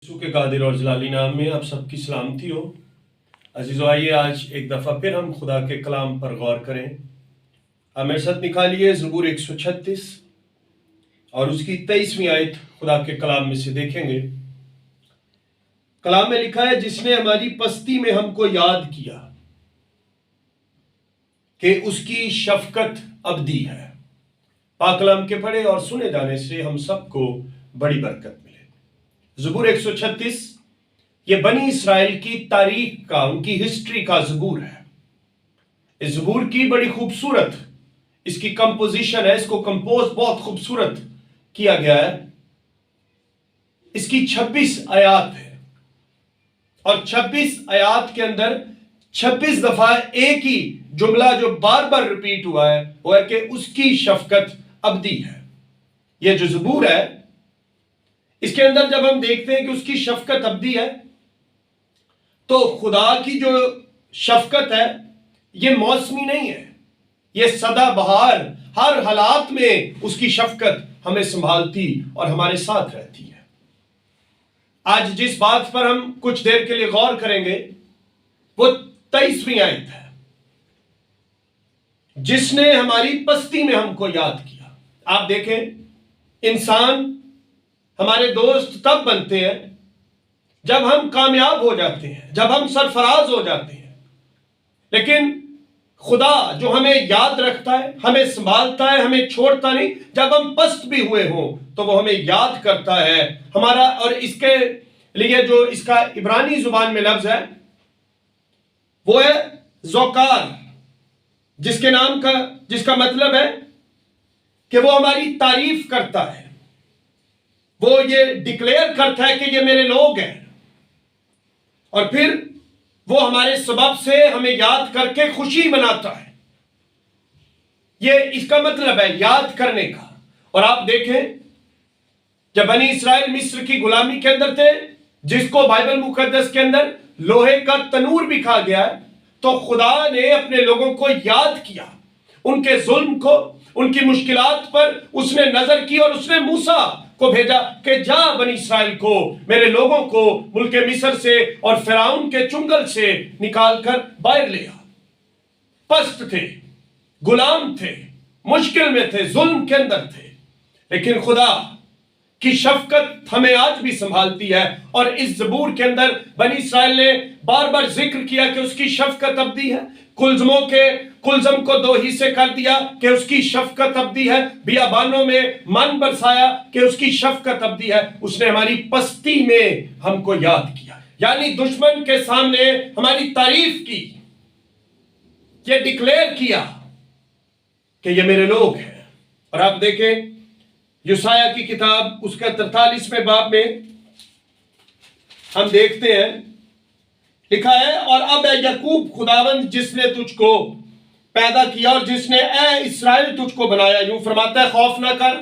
यीशु के कादिर और जलाली नाम में आप सबकी सलामती हो। अजीज़ो, आइए आज एक दफ़ा फिर हम खुदा के कलाम पर गौर करें। आप मेरे साथ निकालिए ज़बूर 136 और उसकी 23वीं आयत खुदा के कलाम में से देखेंगे। कलाम में लिखा है, जिसने हमारी पस्ती में हमको याद किया कि उसकी शफकत अबदी है। पाक कलाम के पढ़े और सुने जाने से हम सबको बड़ी बरकत मिले। ज़बूर 136 ये बनी इस्राएल की तारीख का, उनकी हिस्ट्री का ज़बूर है। इस ज़बूर की बड़ी खूबसूरत इसकी कंपोजिशन है, इसको कंपोज बहुत खूबसूरत किया गया है। इसकी 26 आयात है और 26 आयात के अंदर 26 दफा एक ही जुमला जो बार बार रिपीट हुआ है वो है कि उसकी शफकत अबदी है। यह जो ज़बूर है इसके अंदर जब हम देखते हैं कि उसकी शफकत अबदी है तो खुदा की जो शफकत है ये मौसमी नहीं है, ये सदा बहार, हर हालात में उसकी शफकत हमें संभालती और हमारे साथ रहती है। आज जिस बात पर हम कुछ देर के लिए गौर करेंगे वो 23वीं आयत है, जिसने हमारी पस्ती में हमको याद किया। आप देखें, इंसान हमारे दोस्त तब बनते हैं जब हम कामयाब हो जाते हैं, जब हम सरफराज हो जाते हैं, लेकिन खुदा जो हमें याद रखता है, हमें संभालता है, हमें छोड़ता नहीं। जब हम पस्त भी हुए हों तो वो हमें याद करता है हमारा। और इसके लिए जो इसका इब्रानी जुबान में लफ्ज है वो है ज़ौकार, जिसका मतलब है कि वो हमारी तारीफ करता है, वो ये डिक्लेयर करता है कि ये मेरे लोग हैं, और फिर वो हमारे सबब से हमें याद करके खुशी मनाता है। ये इसका मतलब है याद करने का। और आप देखें, जब बनी इस्राएल मिस्र की गुलामी के अंदर थे, जिसको बाइबल मुकद्दस के अंदर लोहे का तनूर भी कहा गया है, तो खुदा ने अपने लोगों को याद किया, उनके जुल्म को, उनकी मुश्किलात पर उसने नजर की और उसने मूसा को भेजा कि जा बनी इस्राएल को, मेरे लोगों को मुल्के मिस्र से और फिरौन के चुंगल से निकाल कर बाहर ले आ। पस्त थे, गुलाम थे, मुश्किल में थे, जुल्म के अंदर थे, लेकिन खुदा की शफकत हमें आज भी संभालती है। और इस ज़बूर के अंदर बनी इस्राएल ने बार बार जिक्र किया कि उसकी शफकत अबदी है। कुलज़म को 2 हिस्से कर दिया कि उसकी शफकत अबदी है। बियाबानों में मन बरसाया कि उसकी शफकत अबदी है। उसने हमारी पस्ती में हमको याद किया, यानी दुश्मन के सामने हमारी तारीफ की, ये डिक्लेयर किया कि ये मेरे लोग हैं। और आप देखें यूसाया की किताब उसका 43वें बाब में हम देखते हैं, लिखा है, और अब ए याकूब खुदावंद जिसने तुझको पैदा किया और जिसने ए इस्राएल तुझको बनाया, यूं फरमाता है, खौफ ना कर,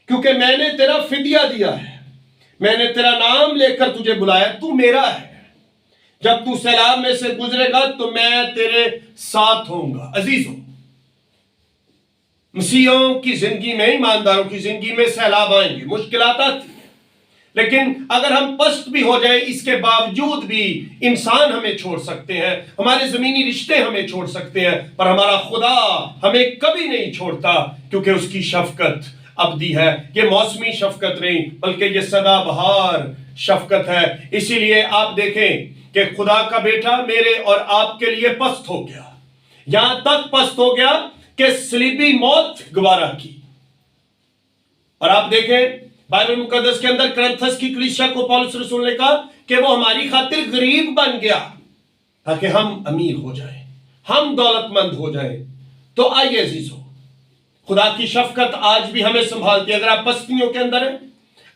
क्योंकि मैंने तेरा फिदिया दिया है, मैंने तेरा नाम लेकर तुझे बुलाया, तू मेरा है। जब तू सैलाब में से गुजरेगा तो मैं तेरे साथ होऊंगा। अजीजों, मसीहों की जिंदगी में, ईमानदारों की जिंदगी में सैलाब आएंगे, मुश्किलात आती हैं, लेकिन अगर हम पस्त भी हो जाए इसके बावजूद भी इंसान हमें छोड़ सकते हैं, हमारे जमीनी रिश्ते हमें छोड़ सकते हैं, पर हमारा खुदा हमें कभी नहीं छोड़ता, क्योंकि उसकी शफकत अबदी है। ये मौसमी शफकत नहीं बल्कि ये सदाबहार शफकत है। इसीलिए आप देखें कि खुदा का बेटा मेरे और आपके लिए पस्त हो गया, यहां तक पस्त हो गया कि सलीबी मौत गवारा की। और आप देखें बाइबल मुकद्दस के अंदर करंथस की कलीसिया को पौलुस रसूल ने कहा कि वो हमारी खातिर गरीब बन गया ताकि हम अमीर हो जाएं, हम दौलतमंद हो जाएं। तो आइए अजीजों, खुदा की शफकत आज भी हमें संभालती है। अगर आप पस्तियों के अंदर हैं,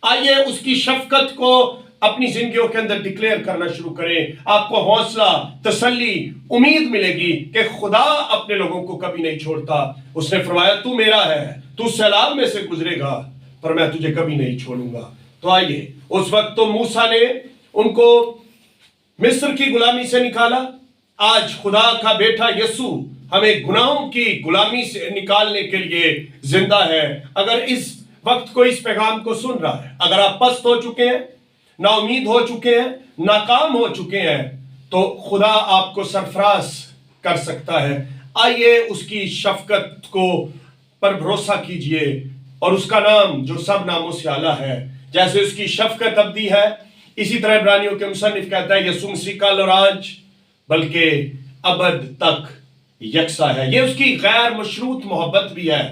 आइए उसकी शफकत को अपनी जिंदगियों के अंदर डिक्लेयर करना शुरू करें। आपको हौसला, तसल्ली, उम्मीद मिलेगी कि खुदा अपने लोगों को कभी नहीं छोड़ता। उसने फरमाया, तू मेरा है, तू सैलाब में से गुजरेगा पर मैं तुझे कभी नहीं छोड़ूंगा। तो आइए, उस वक्त तो मूसा ने उनको मिस्र की गुलामी से निकाला, आज खुदा का बेटा यीशु हमें गुनाहों की गुलामी से निकालने के लिए जिंदा है। अगर इस वक्त कोई इस पैगाम को सुन रहा है, अगर आप पस्त हो चुके हैं, نا امید ہو چکے ہیں, ناکام ہو چکے ہیں, تو خدا آپ کو سرفراز کر سکتا ہے. آئیے اس کی شفقت کو پر بھروسہ کیجئے, اور اس کا نام جو سب ناموں سے اعلیٰ ہے. جیسے اس کی شفقت ابدی ہے, اسی طرح عبرانیوں کے مصنف کہتا ہے یسوع مسیح کل اور آج بلکہ ابد تک یکساں ہے. یہ اس کی غیر مشروط محبت بھی ہے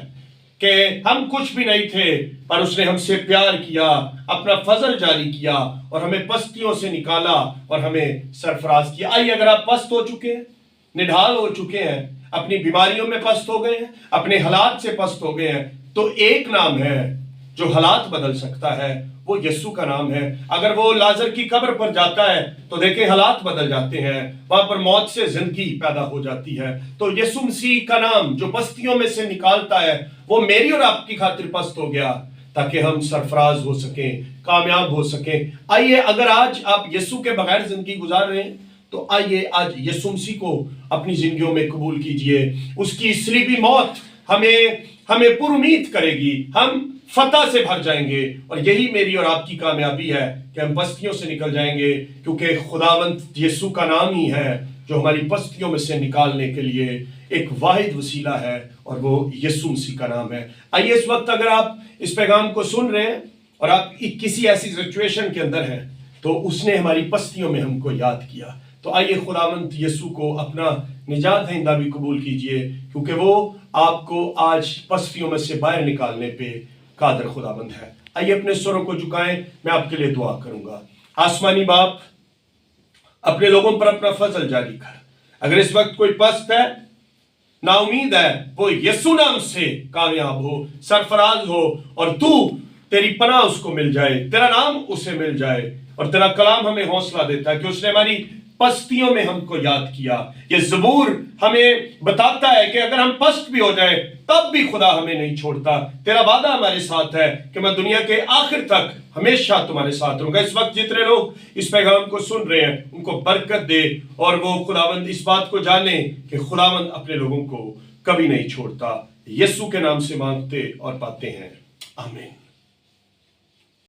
کہ ہم کچھ بھی نہیں تھے پر اس نے ہم سے پیار کیا, اپنا فضل جاری کیا اور ہمیں پستیوں سے نکالا اور ہمیں سرفراز کیا. آئیے اگر آپ پست ہو چکے ہیں, نڈھال ہو چکے ہیں, اپنی بیماریوں میں پست ہو گئے ہیں, اپنے حالات سے پست ہو گئے ہیں, تو ایک نام ہے جو حالات بدل سکتا ہے, وہ یسوع کا نام ہے. اگر وہ لازر کی قبر پر جاتا ہے تو دیکھیں حالات بدل جاتے ہیں, وہاں پر موت سے زندگی پیدا ہو جاتی ہے. تو یسوع مسیح کا نام جو پستیوں میں سے نکالتا ہے, وہ میری اور آپ کی خاطر پست ہو گیا تاکہ ہم سرفراز ہو سکیں, کامیاب ہو سکیں. آئیے اگر آج آپ یسوع کے بغیر زندگی گزار رہے ہیں تو آئیے آج یسوع مسیح کو اپنی زندگیوں میں قبول کیجئے. اس کی صلیبی موت ہمیں پر امید کرے گی, ہم فتح سے بھر جائیں گے, اور یہی میری اور آپ کی کامیابی ہے کہ ہم پستیوں سے نکل جائیں گے, کیونکہ خداوند یسوع کا نام ہی ہے جو ہماری پستیوں میں سے نکالنے کے لیے ایک واحد وسیلہ ہے, اور وہ یسوع مسیح کا نام ہے. آئیے اس وقت اگر آپ اس پیغام کو سن رہے ہیں اور آپ کسی ایسی سچویشن کے اندر ہیں تو اس نے ہماری پستیوں میں ہم کو یاد کیا, تو آئیے خداوند یسوع کو اپنا نجات دہندہ بھی قبول کیجئے, کیونکہ وہ آپ کو آج پستیوں میں سے باہر نکالنے پہ قادر خداوند ہے. آئیے اپنے سروں کو جھکائیں, میں آپ کے لیے دعا کروں گا. آسمانی باپ, اپنے لوگوں پر اپنا فضل جاری کر. اگر اس وقت کوئی پست ہے, نا امید ہے, وہ یسوع نام سے کامیاب ہو, سرفراز ہو, اور تیری پناہ اس کو مل جائے, تیرا نام اسے مل جائے. اور تیرا کلام ہمیں حوصلہ دیتا ہے کہ اس نے ہماری پستیوں میں ہم کو یاد کیا. یہ زبور ہمیں بتاتا ہے کہ اگر ہم پست بھی ہو جائیں تب بھی خدا ہمیں نہیں چھوڑتا. تیرا وعدہ ہمارے ساتھ ہے کہ میں دنیا کے آخر تک ہمیشہ تمہارے ساتھ رہوں گا. اس وقت جتنے لوگ اس پیغام کو سن رہے ہیں ان کو برکت دے, اور وہ خداوند اس بات کو جانے کہ خداوند اپنے لوگوں کو کبھی نہیں چھوڑتا. یسوع کے نام سے مانگتے اور پاتے ہیں, آمین.